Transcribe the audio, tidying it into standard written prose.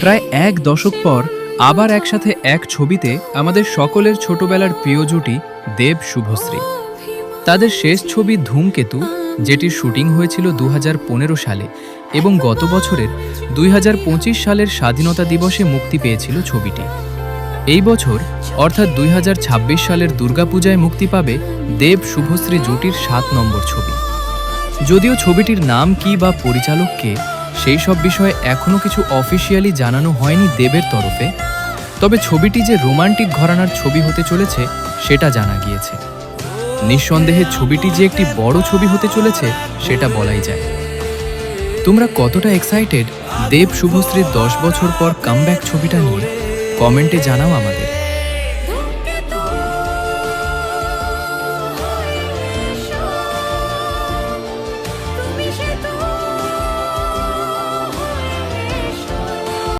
প্রায় এক দশক পর আবার একসাথে এক ছবিতে আমাদের সকলের ছোটবেলার প্রিয় জুটি দেব শুভশ্রী। তাদের শেষ ছবি ধূমকেতু, যেটির শুটিং হয়েছিল 2015 সালে এবং গত বছরের 2025 সালের স্বাধীনতা দিবসে মুক্তি পেয়েছিল ছবিটি। এই বছর অর্থাৎ 2026 সালের দুর্গাপূজায় মুক্তি পাবে দেব শুভশ্রী জুটির 7 নম্বর ছবি। যদিও ছবিটির নাম কি বা পরিচালক কে সেই সব বিষয়ে এখনও কিছু অফিসিয়ালি জানানো হয়নি দেবের তরফে, তবে ছবিটি যে রোমান্টিক ঘরানার ছবি হতে চলেছে সেটা জানা গিয়েছে। নিঃসন্দেহে ছবিটি যে একটি বড় ছবি হতে চলেছে সেটা বলাই যায়। তোমরা কতটা এক্সাইটেড দেব শুভশ্রীর 10 বছর পর কামব্যাক ছবিটা নিয়ে কমেন্টে জানাও আমাদের।